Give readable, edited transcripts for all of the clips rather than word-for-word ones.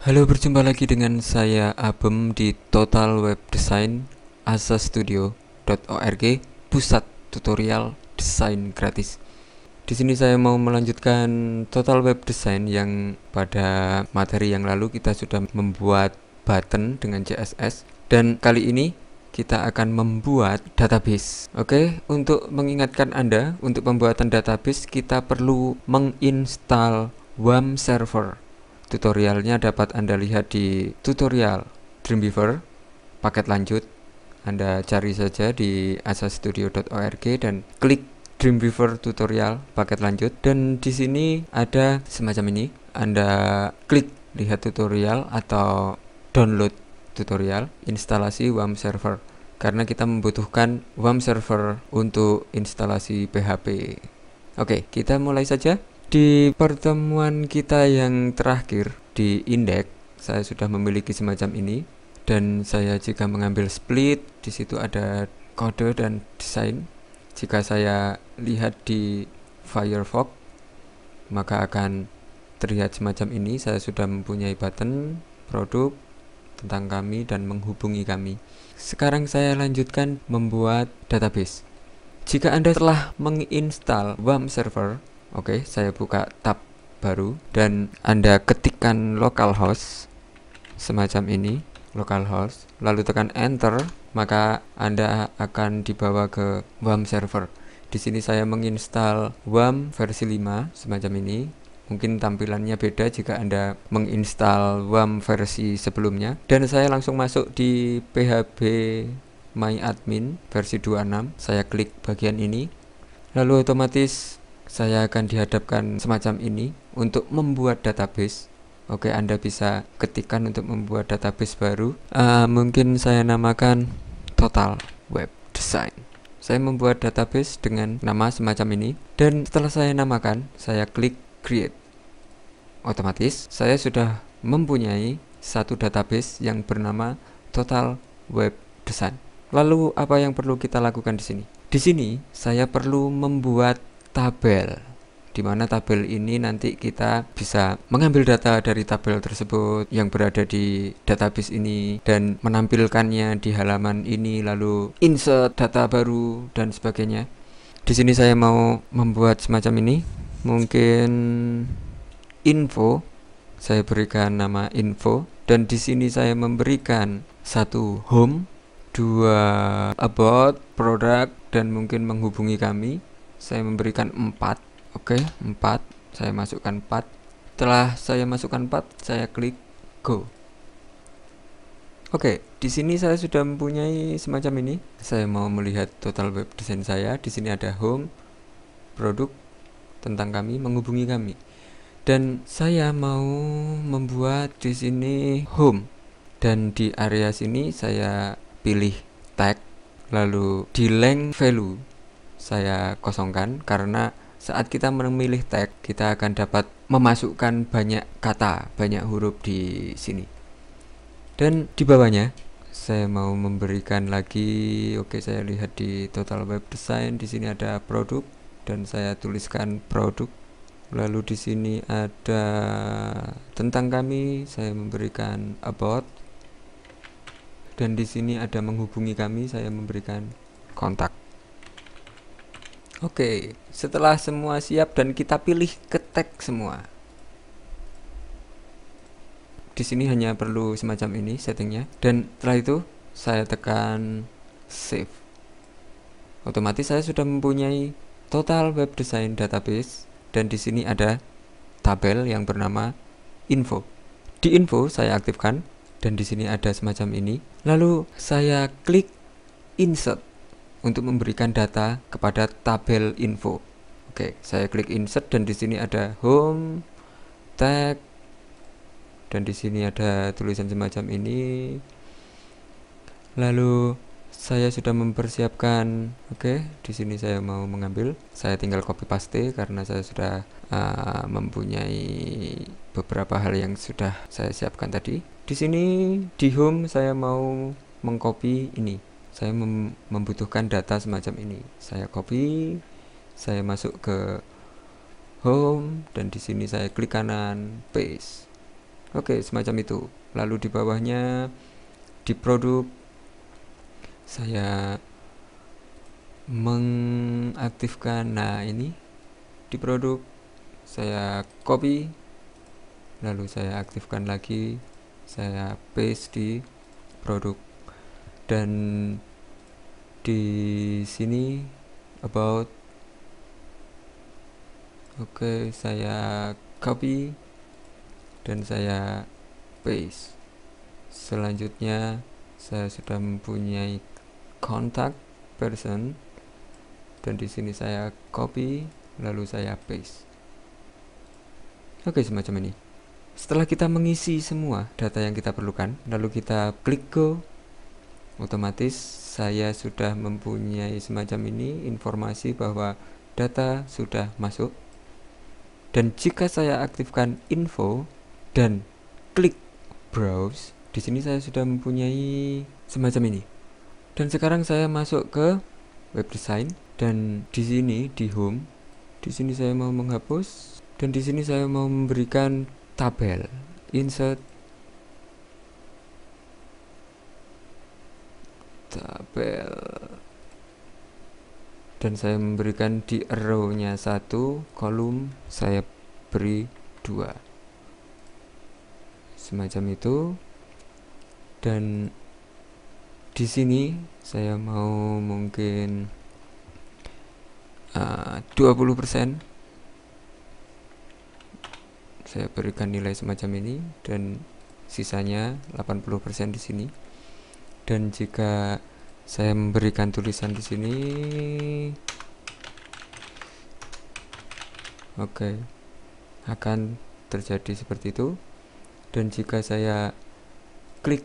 Halo, berjumpa lagi dengan saya Abem di Total Web Design asastudio.org, pusat tutorial desain gratis. Di sini saya mau melanjutkan Total Web Design yang pada materi yang lalu kita sudah membuat button dengan CSS, dan kali ini kita akan membuat database. Oke, untuk mengingatkan Anda, untuk pembuatan database kita perlu menginstal WAM server. Tutorialnya dapat Anda lihat di tutorial Dreamweaver paket lanjut. Anda cari saja di asastudio.org dan klik Dreamweaver tutorial paket lanjut, dan di sini ada semacam ini. Anda klik lihat tutorial atau download tutorial instalasi WAM server, karena kita membutuhkan WAM server untuk instalasi PHP. Oke, kita mulai saja. Di pertemuan kita yang terakhir di indeks, saya sudah memiliki semacam ini, dan saya jika mengambil split, di situ ada kode dan desain. Jika saya lihat di Firefox, maka akan terlihat semacam ini. Saya sudah mempunyai button, produk, tentang kami, dan menghubungi kami. Sekarang saya lanjutkan membuat database. Jika Anda telah menginstal WAM server, oke, saya buka tab baru dan Anda ketikkan localhost semacam ini, localhost, lalu tekan enter, maka Anda akan dibawa ke WAM server. Di sini saya menginstal WAM versi 5 semacam ini. Mungkin tampilannya beda jika Anda menginstal WAM versi sebelumnya. Dan saya langsung masuk di PHP My Admin versi 26. Saya klik bagian ini, lalu otomatis saya akan dihadapkan semacam ini untuk membuat database. Oke, Anda bisa ketikkan untuk membuat database baru. Mungkin saya namakan Total Web Design. Saya membuat database dengan nama semacam ini, dan setelah saya namakan, saya klik create. Otomatis saya sudah mempunyai satu database yang bernama Total Web Design. Lalu apa yang perlu kita lakukan di sini? Di sini saya perlu membuat tabel, di mana tabel ini nanti kita bisa mengambil data dari tabel tersebut yang berada di database ini dan menampilkannya di halaman ini, lalu insert data baru dan sebagainya. Di sini saya mau membuat semacam ini, mungkin info. Saya berikan nama info, dan di sini saya memberikan satu home, dua about, product, dan mungkin menghubungi kami. Saya memberikan 4. Oke, 4. Saya masukkan 4. Setelah saya masukkan 4, saya klik go. Oke, di sini saya sudah mempunyai semacam ini. Saya mau melihat total web design saya. Di sini ada home, produk, tentang kami, menghubungi kami. Dan saya mau membuat di sini home, dan di area sini saya pilih tag, lalu di length value saya kosongkan, karena saat kita memilih tag kita akan dapat memasukkan banyak kata, banyak huruf di sini. Dan di bawahnya saya mau memberikan lagi, oke, saya lihat di total web design, di sini ada produk dan saya tuliskan produk. Lalu di sini ada tentang kami, saya memberikan about. Dan di sini ada menghubungi kami, saya memberikan kontak. Oke, setelah semua siap dan kita pilih ke tag semua. Di sini hanya perlu semacam ini settingnya, dan setelah itu saya tekan save. Otomatis saya sudah mempunyai total web design database, dan di sini ada tabel yang bernama info. Di info saya aktifkan, dan di sini ada semacam ini. Lalu saya klik insert untuk memberikan data kepada tabel info. Oke, saya klik insert, dan di sini ada home, tag, dan di sini ada tulisan semacam ini. Lalu saya sudah mempersiapkan. Oke, di sini saya mau mengambil. Saya tinggal copy paste karena saya sudah mempunyai beberapa hal yang sudah saya siapkan tadi. Di sini di home saya mau mengcopy ini. Saya membutuhkan data semacam ini. Saya copy, saya masuk ke home, dan di sini saya klik kanan paste. Oke, semacam itu. Lalu di bawahnya di produk saya mengaktifkan, nah ini di produk saya copy, lalu saya aktifkan lagi, saya paste di produk, dan di sini about, oke, saya copy dan saya paste. Selanjutnya saya sudah mempunyai contact person, dan di sini saya copy lalu saya paste. Oke, semacam ini. Setelah kita mengisi semua data yang kita perlukan, lalu kita klik go, otomatis saya sudah mempunyai semacam ini informasi bahwa data sudah masuk. Dan jika saya aktifkan info dan klik browse, di sini saya sudah mempunyai semacam ini. Dan sekarang saya masuk ke web design, dan di sini di home, di sini saya mau menghapus, dan di sini saya mau memberikan tabel, insert tabel, dan saya memberikan di row-nya 1, kolom saya beri 2, semacam itu. Dan di sini saya mau mungkin 20%, saya berikan nilai semacam ini, dan sisanya 80% di sini. Dan jika saya memberikan tulisan di sini, oke, akan terjadi seperti itu. Dan jika saya klik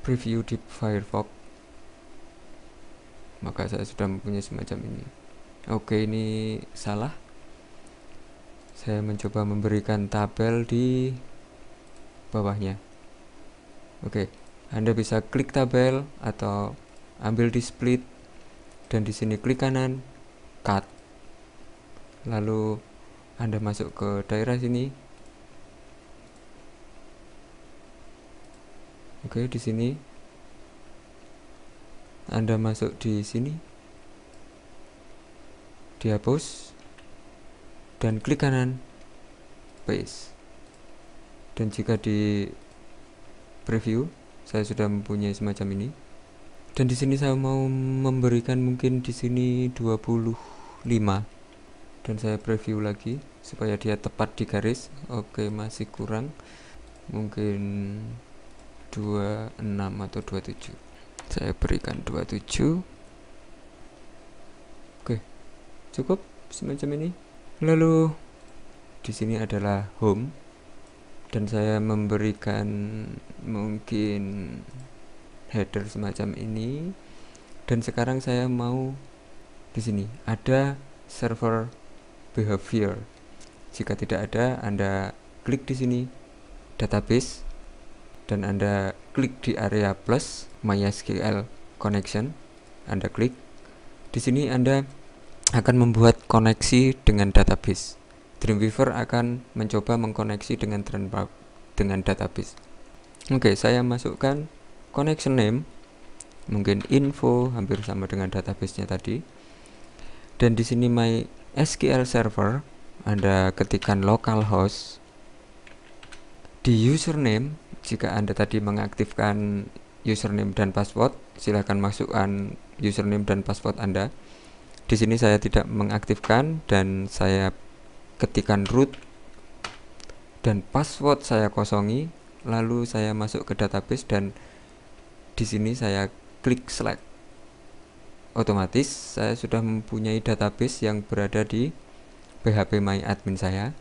preview di Firefox, maka saya sudah mempunyai semacam ini. Oke, ini salah. Saya mencoba memberikan tabel di bawahnya. Oke, Anda bisa klik tabel atau ambil di split, dan di sini klik kanan, cut. Lalu Anda masuk ke daerah sini. Oke, di sini Anda masuk di sini, dihapus, dan klik kanan, paste. Dan jika di preview, saya sudah mempunyai semacam ini. Dan di sini saya mau memberikan mungkin di sini 25, dan saya preview lagi supaya dia tepat di garis. Oke, masih kurang, mungkin 26 atau 27. Saya berikan 27. Oke, cukup semacam ini. Lalu di sini adalah home, dan saya memberikan mungkin header semacam ini. Dan sekarang saya mau di sini ada server behavior. Jika tidak ada, Anda klik di sini database, dan Anda klik di area plus MySQL connection. Anda klik di sini, Anda akan membuat koneksi dengan database. Dreamweaver akan mencoba mengkoneksi dengan database. Oke, saya masukkan connection name, mungkin info, hampir sama dengan database-nya tadi. Dan di sini MySQL server, Anda ketikkan localhost. Di username, jika Anda tadi mengaktifkan username dan password, silahkan masukkan username dan password Anda. Di sini saya tidak mengaktifkan, dan saya ketikkan root, dan password saya kosongi. Lalu saya masuk ke database, dan di sini saya klik select. Otomatis saya sudah mempunyai database yang berada di PHP My Admin saya.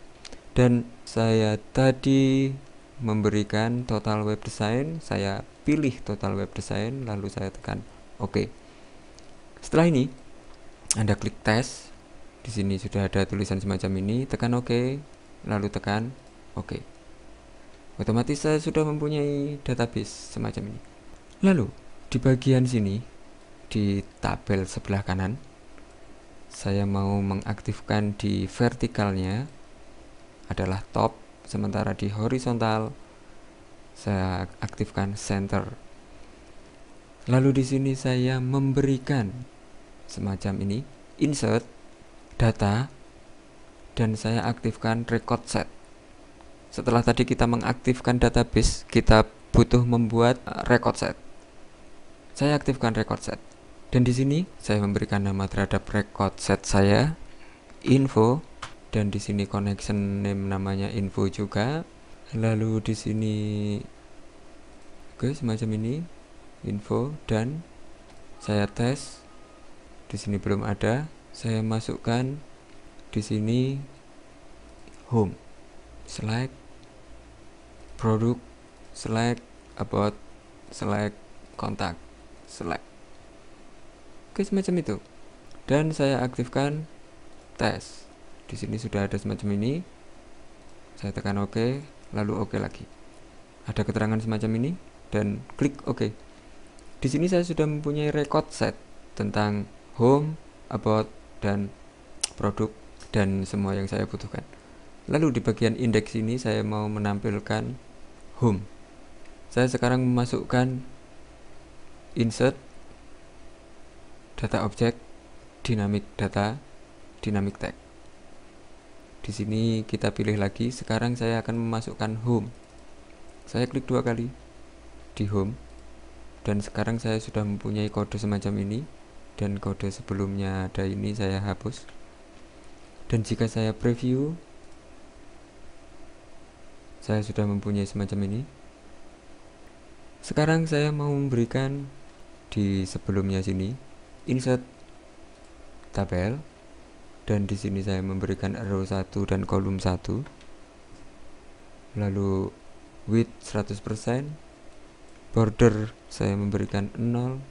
Dan saya tadi memberikan total web design, saya pilih total web design, lalu saya tekan OK. Setelah ini Anda klik tes. Di sini sudah ada tulisan semacam ini, tekan OK, lalu tekan OK. Otomatis saya sudah mempunyai database semacam ini. Lalu di bagian sini, di tabel sebelah kanan, saya mau mengaktifkan di vertikalnya adalah top, sementara di horizontal Saya aktifkan center. Lalu di sini saya memberikan semacam ini, insert data, dan saya aktifkan record set. Setelah tadi kita mengaktifkan database, kita butuh membuat record set. Saya aktifkan record set. Dan di sini saya memberikan nama terhadap record set saya, info, dan di sini connection name namanya info juga. Lalu di sini semacam ini, info, dan saya tes. Di sini belum ada. Saya masukkan di sini home, select produk, select about, select kontak, select. Semacam itu. Dan saya aktifkan tes. Di sini sudah ada semacam ini. Saya tekan OK, lalu OK lagi. Ada keterangan semacam ini dan klik OK. Di sini saya sudah mempunyai record set tentang home, about, dan produk dan semua yang saya butuhkan. Lalu di bagian indeks ini saya mau menampilkan home. Saya sekarang memasukkan insert data object, dynamic data, dynamic tag. Di sini kita pilih lagi. Sekarang saya akan memasukkan home. Saya klik 2 kali di home, dan sekarang saya sudah mempunyai kode semacam ini, dan kode sebelumnya ada ini saya hapus. Dan jika saya preview, saya sudah mempunyai semacam ini. Sekarang saya mau memberikan di sebelumnya sini insert tabel, dan di sini saya memberikan row 1 dan kolom 1. Lalu width 100%, border saya memberikan 0,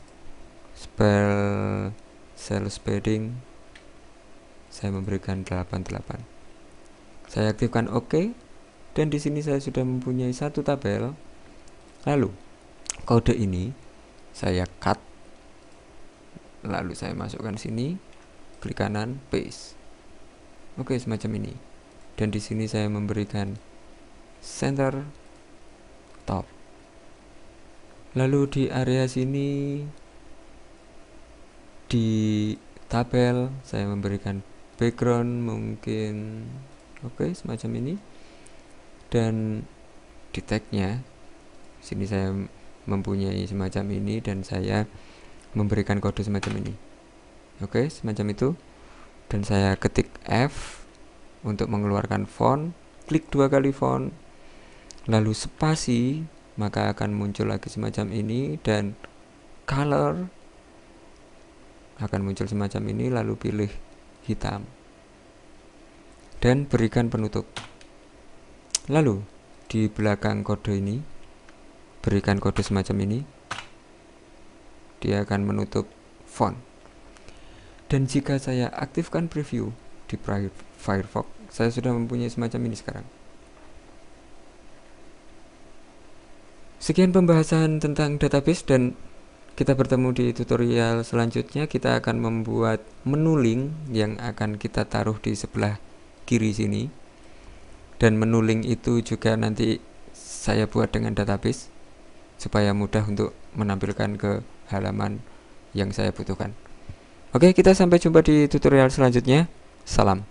cell padding saya memberikan 88. Saya aktifkan OK, dan di sini saya sudah mempunyai satu tabel. Lalu kode ini saya cut, lalu saya masukkan sini, klik kanan, paste. Oke, semacam ini. Dan di sini saya memberikan center top. Lalu di area sini di tabel saya memberikan background mungkin semacam ini. Dan di tagnya sini saya mempunyai semacam ini, dan saya memberikan kode semacam ini. Semacam itu. Dan saya ketik F untuk mengeluarkan font, klik 2 kali font, lalu spasi, maka akan muncul lagi semacam ini, dan color akan muncul semacam ini, lalu pilih hitam dan berikan penutup. Lalu di belakang kode ini berikan kode semacam ini, dia akan menutup font. Dan jika saya aktifkan preview di Firefox, saya sudah mempunyai semacam ini sekarang. Sekian pembahasan tentang database, dan kita bertemu di tutorial selanjutnya. Kita akan membuat menu link yang akan kita taruh di sebelah kiri sini, dan menu link itu juga nanti saya buat dengan database supaya mudah untuk menampilkan ke halaman yang saya butuhkan. Oke, kita sampai jumpa di tutorial selanjutnya. Salam.